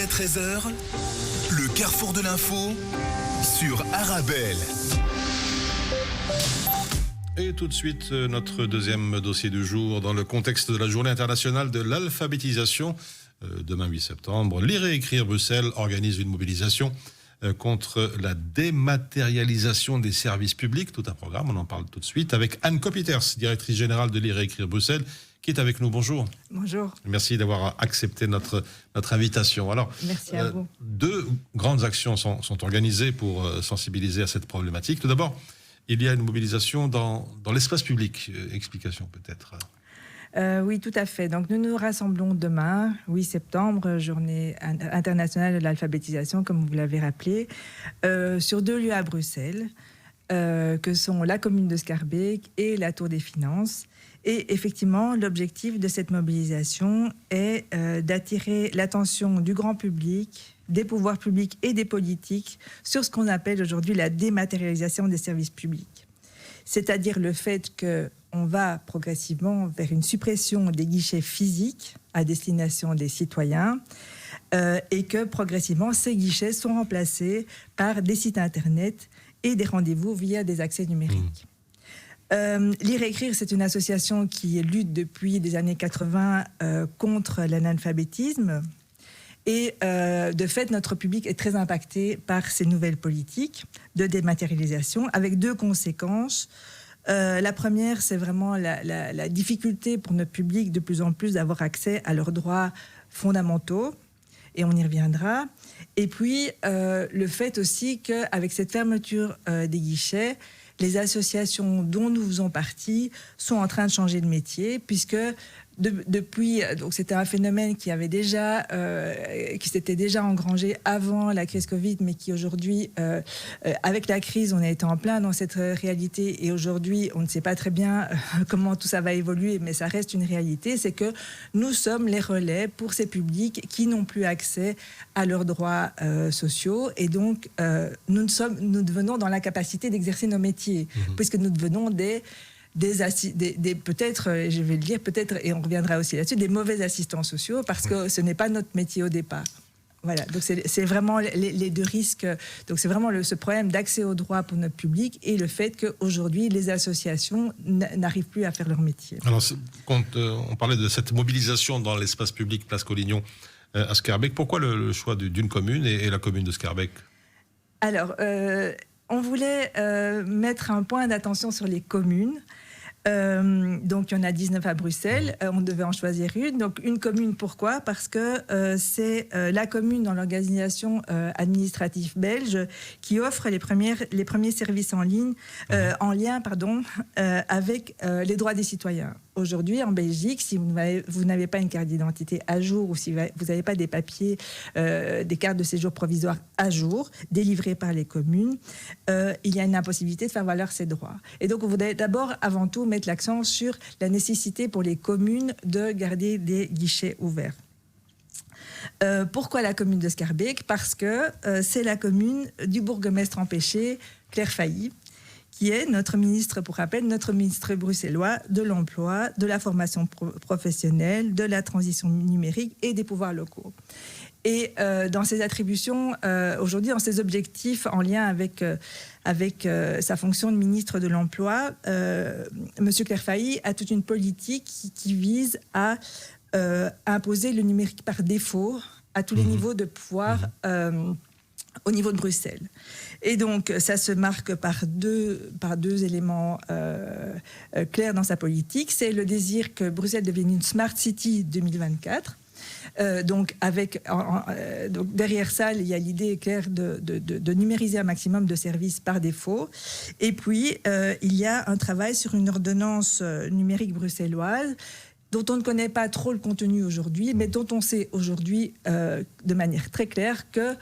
à 13h, le carrefour de l'info sur Arabelle. Et tout de suite, notre deuxième dossier du jour, dans le contexte de la Journée internationale de l'alphabétisation. Demain 8 septembre, Lire et écrire Bruxelles organise une mobilisation contre la dématérialisation des services publics. Tout un programme, on en parle tout de suite, avec Anne Kopiters, directrice générale de Lire et écrire Bruxelles, qui est avec nous. Bonjour. Bonjour. Merci d'avoir accepté notre invitation. Alors, merci à vous. Deux grandes actions sont organisées pour sensibiliser à cette problématique. Tout d'abord, il y a une mobilisation dans l'espace public. Explication peut-être. Oui, tout à fait. Donc, nous nous rassemblons demain, 8 septembre, journée internationale de l'alphabétisation, comme vous l'avez rappelé, sur deux lieux à Bruxelles, que sont la commune de Schaerbeek et la Tour des Finances. Et effectivement, l'objectif de cette mobilisation est d'attirer l'attention du grand public, des pouvoirs publics et des politiques sur ce qu'on appelle aujourd'hui la dématérialisation des services publics. C'est-à-dire le fait qu'on va progressivement vers une suppression des guichets physiques à destination des citoyens et que progressivement ces guichets sont remplacés par des sites internet et des rendez-vous via des accès numériques. Lire et écrire, c'est une association qui lutte depuis les années 80 contre l'analphabétisme. Et de fait, notre public est très impacté par ces nouvelles politiques de dématérialisation, avec deux conséquences. La première, c'est vraiment la difficulté pour notre public de plus en plus d'avoir accès à leurs droits fondamentaux, et on y reviendra. Et puis, le fait aussi qu'avec cette fermeture des guichets, les associations dont nous faisons partie sont en train de changer de métier, puisque depuis, donc c'était un phénomène qui s'était déjà engrangé avant la crise Covid, mais qui aujourd'hui, avec la crise, on a été en plein dans cette réalité, et aujourd'hui, on ne sait pas très bien comment tout ça va évoluer, mais ça reste une réalité, c'est que nous sommes les relais pour ces publics qui n'ont plus accès à leurs droits sociaux, et donc nous devenons dans l'incapacité d'exercer nos métiers, puisque nous devenons peut-être, je vais le dire, peut-être, et on reviendra aussi là-dessus, des mauvais assistants sociaux, parce que ce n'est pas notre métier au départ. Voilà, donc c'est vraiment les deux risques. Donc c'est vraiment ce problème d'accès aux droits pour notre public et le fait qu'aujourd'hui, les associations n'arrivent plus à faire leur métier. Alors, quand on parlait de cette mobilisation dans l'espace public, place Collignon, à Schaerbeek, pourquoi le choix d'une commune et la commune de Schaerbeek ? Alors, on voulait mettre un point d'attention sur les communes. Donc il y en a 19 à Bruxelles, on devait en choisir une. Donc une commune, pourquoi ? Parce que c'est la commune dans l'organisation administrative belge qui offre les premiers services en ligne, en lien avec les droits des citoyens. Aujourd'hui, en Belgique, si vous n'avez pas une carte d'identité à jour ou si vous n'avez pas des papiers, des cartes de séjour provisoires à jour, délivrées par les communes, il y a une impossibilité de faire valoir ces droits. Et donc, on voudrait d'abord, avant tout, mettre l'accent sur la nécessité pour les communes de garder des guichets ouverts. Pourquoi la commune de Schaerbeek ? Parce que c'est la commune du bourgmestre empêché, Claire Failly, qui est notre ministre, pour rappel, notre ministre bruxellois de l'emploi, de la formation professionnelle, de la transition numérique et des pouvoirs locaux. Et dans ses attributions, aujourd'hui, dans ses objectifs en lien avec sa fonction de ministre de l'emploi, M. Claire Failly a toute une politique qui vise à imposer le numérique par défaut à tous les niveaux de pouvoir au niveau de Bruxelles. Et donc, ça se marque par deux éléments clairs dans sa politique. C'est le désir que Bruxelles devienne une Smart City 2024. Donc derrière ça, il y a l'idée claire de numériser un maximum de services par défaut. Et puis, il y a un travail sur une ordonnance numérique bruxelloise dont on ne connaît pas trop le contenu aujourd'hui, mais dont on sait aujourd'hui de manière très claire que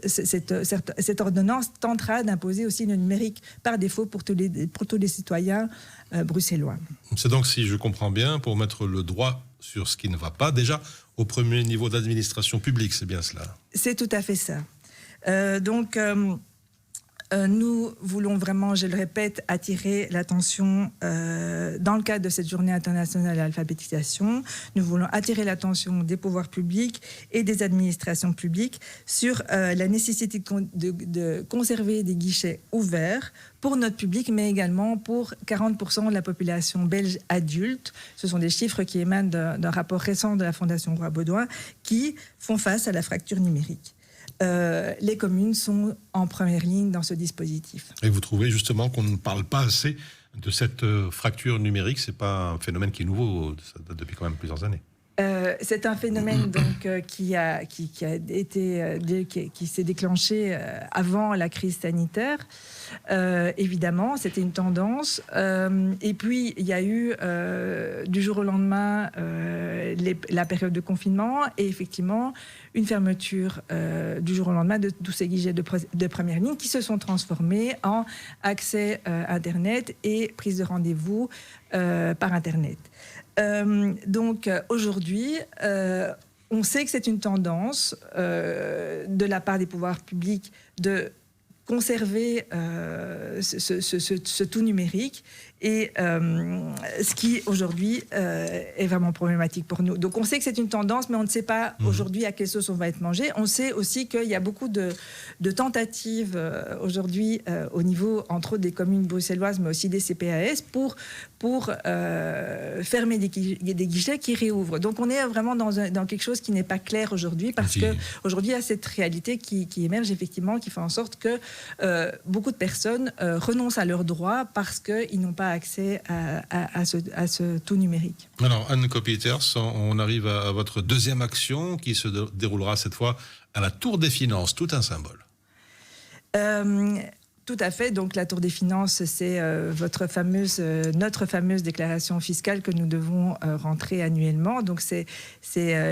cette ordonnance tentera d'imposer aussi le numérique par défaut pour tous les citoyens bruxellois. C'est donc, si je comprends bien, pour mettre le droit sur ce qui ne va pas, déjà au premier niveau d'administration publique, c'est bien cela ? C'est tout à fait ça. nous voulons vraiment, je le répète, attirer l'attention dans le cadre de cette journée internationale de l'alphabétisation. Nous voulons attirer l'attention des pouvoirs publics et des administrations publiques sur la nécessité de conserver des guichets ouverts pour notre public, mais également pour 40% de la population belge adulte. Ce sont des chiffres qui émanent d'un rapport récent de la Fondation Roi-Baudouin qui font face à la fracture numérique. Les communes sont en première ligne dans ce dispositif. Et vous trouvez justement qu'on ne parle pas assez de cette fracture numérique? C'est pas un phénomène qui est nouveau, ça date depuis quand même plusieurs années. C'est un phénomène donc, qui s'est déclenché avant la crise sanitaire. Évidemment, c'était une tendance. Et puis, il y a eu du jour au lendemain la période de confinement et effectivement une fermeture du jour au lendemain de tous ces guichets de première ligne qui se sont transformés en accès Internet et prise de rendez-vous par Internet. Donc aujourd'hui, on sait que c'est une tendance de la part des pouvoirs publics de conserver ce tout numérique et ce qui aujourd'hui est vraiment problématique pour nous. Donc on sait que c'est une tendance, mais on ne sait pas aujourd'hui à quelle sauce on va être mangé. On sait aussi qu'il y a beaucoup de tentatives aujourd'hui au niveau, entre autres, des communes bruxelloises, mais aussi des CPAS, pour fermer des guichets qui réouvrent. Donc on est vraiment dans quelque chose qui n'est pas clair aujourd'hui, parce qu'aujourd'hui il y a cette réalité qui émerge effectivement, qui fait en sorte que beaucoup de personnes renoncent à leurs droits parce qu'ils n'ont pas accès à ce tout numérique. Alors Anne Kopieters, on arrive à votre deuxième action qui se déroulera cette fois à la Tour des Finances, tout un symbole. Tout à fait. Donc la Tour des Finances, c'est notre fameuse déclaration fiscale que nous devons rentrer annuellement. Donc c'est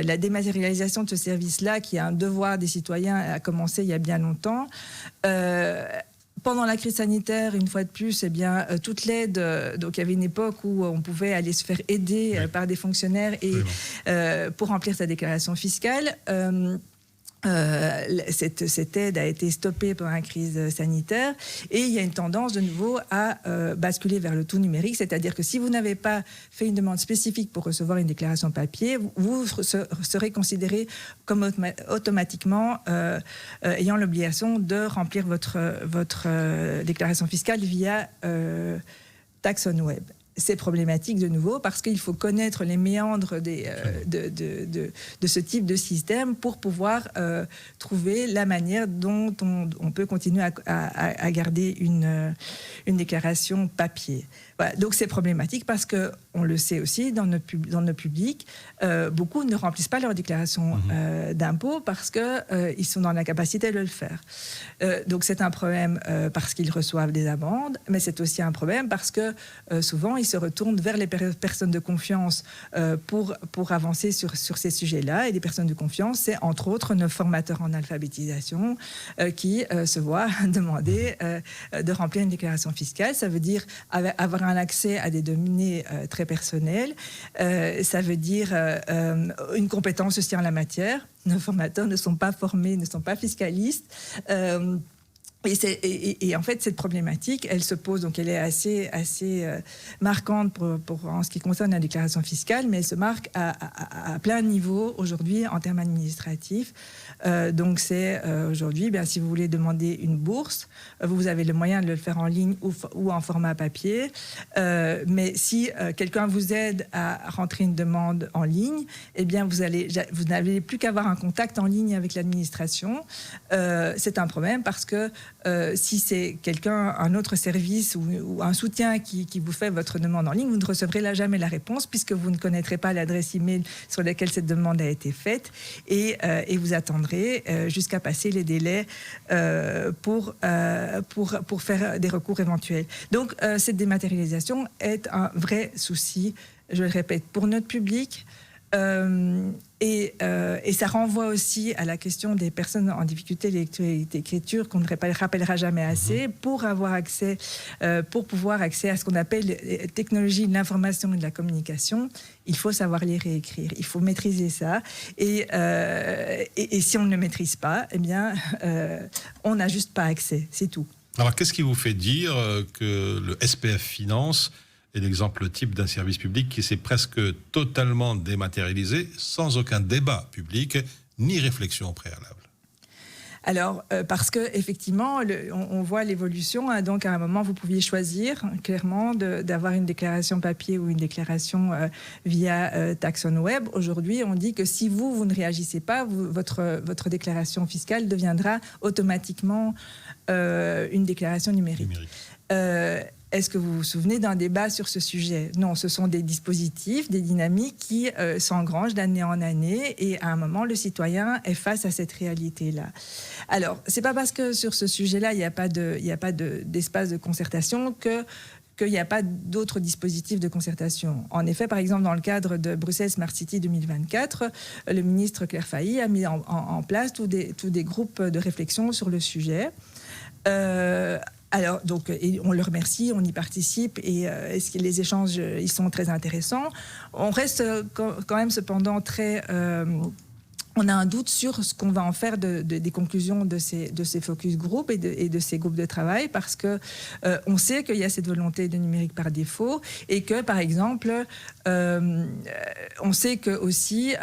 la dématérialisation de ce service-là qui est un devoir des citoyens, a commencé il y a bien longtemps. Pendant la crise sanitaire, une fois de plus, toute l'aide, donc il y avait une époque où on pouvait aller se faire aider par des fonctionnaires pour remplir sa déclaration fiscale. Cette aide a été stoppée pendant la crise sanitaire et il y a une tendance de nouveau à basculer vers le tout numérique, c'est-à-dire que si vous n'avez pas fait une demande spécifique pour recevoir une déclaration papier, vous serez considéré comme automatiquement ayant l'obligation de remplir votre déclaration fiscale via TaxOnWeb. C'est problématique de nouveau parce qu'il faut connaître les méandres de ce type de système pour pouvoir trouver la manière dont on peut continuer à garder une déclaration papier. Voilà, donc c'est problématique parce qu'on le sait aussi dans nos publics, beaucoup ne remplissent pas leur déclaration d'impôt parce qu'ils sont dans l'incapacité de le faire. Donc c'est un problème parce qu'ils reçoivent des amendes, mais c'est aussi un problème parce que souvent ils se retournent vers les personnes de confiance pour avancer sur ces sujets-là. Et les personnes de confiance, c'est entre autres nos formateurs en alphabétisation qui se voient demander de remplir une déclaration fiscale. Ça veut dire avoir un accès à des données très personnelles. Ça veut dire une compétence aussi en la matière. Nos formateurs ne sont pas formés, ne sont pas fiscalistes. Et en fait, cette problématique, elle se pose, donc elle est assez marquante pour en ce qui concerne la déclaration fiscale, mais elle se marque à plein de niveaux aujourd'hui en termes administratifs. Donc c'est aujourd'hui, si vous voulez demander une bourse, vous avez le moyen de le faire en ligne ou en format papier. Mais si quelqu'un vous aide à rentrer une demande en ligne, eh bien vous n'avez plus qu'à avoir un contact en ligne avec l'administration. C'est un problème parce que si c'est un autre service ou un soutien qui vous fait votre demande en ligne, vous ne recevrez jamais la réponse puisque vous ne connaîtrez pas l'adresse email sur laquelle cette demande a été faite et vous attendrez jusqu'à passer les délais pour faire des recours éventuels. Donc cette dématérialisation est un vrai souci, je le répète, pour notre public. Et ça renvoie aussi à la question des personnes en difficulté de lecture et d'écriture qu'on ne rappellera jamais assez pour pouvoir accès à ce qu'on appelle les technologies de l'information et de la communication. Il faut savoir lire et écrire, il faut maîtriser ça et si on ne le maîtrise pas, eh bien on n'a juste pas accès, c'est tout. Alors, qu'est-ce qui vous fait dire que le SPF Finance est l'exemple type d'un service public qui s'est presque totalement dématérialisé, sans aucun débat public, ni réflexion préalable? Alors, parce que effectivement, on voit l'évolution. Hein, donc, à un moment, vous pouviez choisir clairement d'avoir une déclaration papier ou une déclaration via Taxon Web. Aujourd'hui, on dit que si vous ne réagissez pas, votre déclaration fiscale deviendra automatiquement une déclaration numérique. Est-ce que vous vous souvenez d'un débat sur ce sujet? Non, ce sont des dispositifs, des dynamiques qui s'engrangent d'année en année et à un moment, le citoyen est face à cette réalité-là. Alors, c'est pas parce que sur ce sujet-là, il n'y a pas d'espace de concertation qu'il n'y a pas d'autres dispositifs de concertation. En effet, par exemple, dans le cadre de Bruxelles Smart City 2024, le ministre Claire Failly a mis en place tous des groupes de réflexion sur le sujet. Alors, donc, et on le remercie, on y participe et les échanges, ils sont très intéressants. On reste quand même cependant très... on a un doute sur ce qu'on va en faire des conclusions de ces focus group et de ces groupes de travail parce que on sait qu'il y a cette volonté de numérique par défaut et que, par exemple, on sait que aussi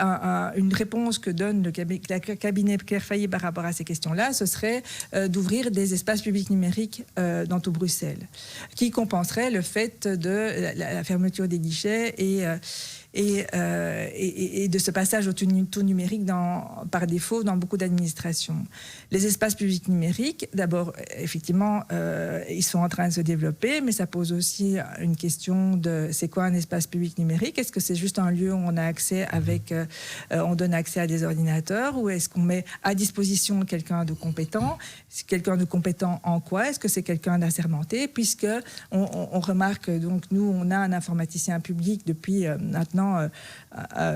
une réponse que donne le cabinet Claire Failly par rapport à ces questions-là, ce serait d'ouvrir des espaces publics numériques dans tout Bruxelles, qui compenserait le fait de la fermeture des guichets et de ce passage au tout numérique par défaut dans beaucoup d'administrations. Les espaces publics numériques, d'abord, effectivement, ils sont en train de se développer, mais ça pose aussi une question de c'est quoi un espace public numérique? Est-ce que c'est juste un lieu où on a accès on donne accès à des ordinateurs ou est-ce qu'on met à disposition quelqu'un de compétent? Quelqu'un de compétent en quoi? Est-ce que c'est quelqu'un d'assermenté? Puisque on remarque, donc nous, on a un informaticien public depuis maintenant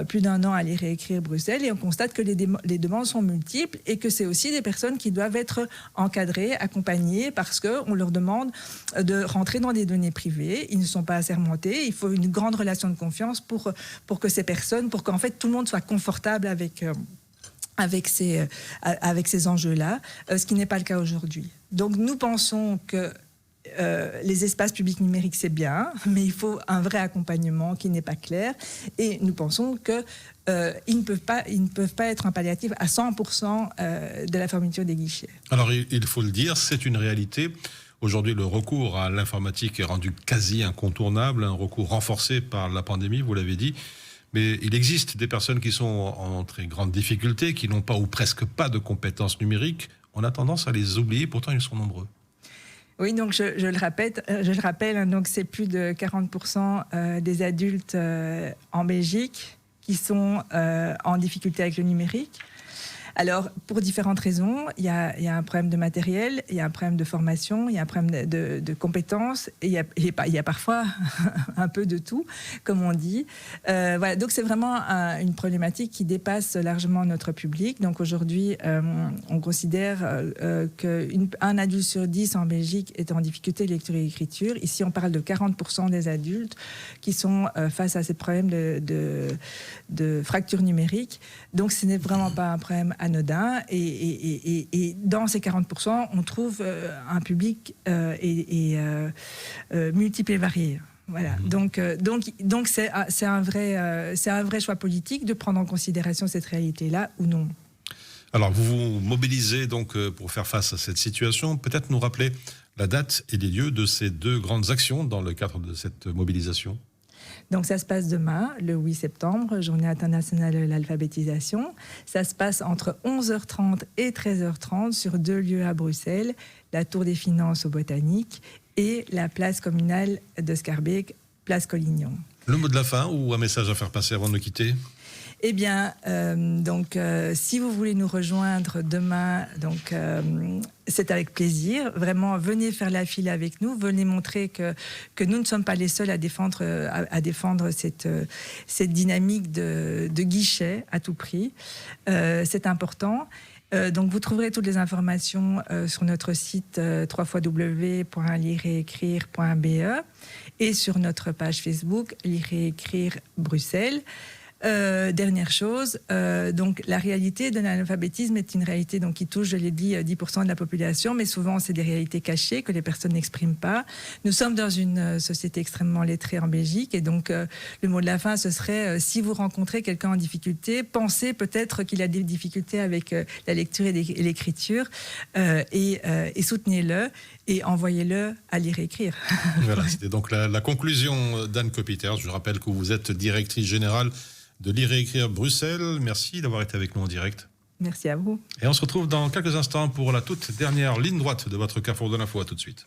plus d'un an à lire et écrire Bruxelles et on constate que les demandes sont multiples et que c'est aussi des personnes qui doivent être encadrées, accompagnées parce qu'on leur demande de rentrer dans des données privées. Ils ne sont pas assermentés. Il faut une grande relation de confiance pour que ces personnes, pour qu'en fait tout le monde soit confortable avec ces enjeux-là, ce qui n'est pas le cas aujourd'hui. Donc nous pensons que les espaces publics numériques, c'est bien, mais il faut un vrai accompagnement qui n'est pas clair. Et nous pensons qu'ils ne peuvent pas être un palliatif à 100% de la fermeture des guichets. Alors, il faut le dire, c'est une réalité. Aujourd'hui, le recours à l'informatique est rendu quasi incontournable, un recours renforcé par la pandémie, vous l'avez dit. Mais il existe des personnes qui sont en très grande difficulté, qui n'ont pas ou presque pas de compétences numériques. On a tendance à les oublier, pourtant ils sont nombreux. Oui, donc je le rappelle, donc c'est plus de 40% des adultes en Belgique qui sont en difficulté avec le numérique. Alors, pour différentes raisons, il y a un problème de matériel, il y a un problème de formation, il y a un problème de compétences, et il y a parfois un peu de tout, comme on dit. Voilà, donc c'est vraiment une problématique qui dépasse largement notre public. Donc aujourd'hui, on considère qu'un adulte sur 10 en Belgique est en difficulté de lecture et d'écriture. Ici, on parle de 40% des adultes qui sont face à ces problèmes de fracture numérique. Donc ce n'est vraiment pas un problème anodin et dans ces 40%, on trouve un public multiple et varié. Voilà. Donc c'est un vrai choix politique de prendre en considération cette réalité-là ou non. Alors vous vous mobilisez donc pour faire face à cette situation. Peut-être nous rappeler la date et les lieux de ces deux grandes actions dans le cadre de cette mobilisation. Donc ça se passe demain, le 8 septembre, journée internationale de l'alphabétisation. Ça se passe entre 11h30 et 13h30 sur 2 lieux à Bruxelles, la Tour des Finances au Botanique et la place communale de Schaerbeek, place Collignon. Le mot de la fin ou un message à faire passer avant de nous quitter ? Eh bien, si vous voulez nous rejoindre demain, c'est avec plaisir. Vraiment, venez faire la file avec nous. Venez montrer que nous ne sommes pas les seuls à défendre cette dynamique de guichet à tout prix. C'est important. Donc, vous trouverez toutes les informations sur notre site www.lireetécrire.be et sur notre page Facebook Lire et Écrire Bruxelles. Dernière chose, donc la réalité de l'analphabétisme est une réalité donc, qui touche, je l'ai dit, 10% de la population, mais souvent c'est des réalités cachées que les personnes n'expriment pas. Nous sommes dans une société extrêmement lettrée en Belgique et donc le mot de la fin, ce serait si vous rencontrez quelqu'un en difficulté, pensez peut-être qu'il a des difficultés avec la lecture et l'écriture et soutenez-le et envoyez-le à lire et écrire. Voilà, c'était donc la conclusion d'Anne Kopiter. Je rappelle que vous êtes directrice générale de Lire et écrire Bruxelles. Merci d'avoir été avec nous en direct. Merci à vous. Et on se retrouve dans quelques instants pour la toute dernière ligne droite de votre Carrefour de l'info. À tout de suite.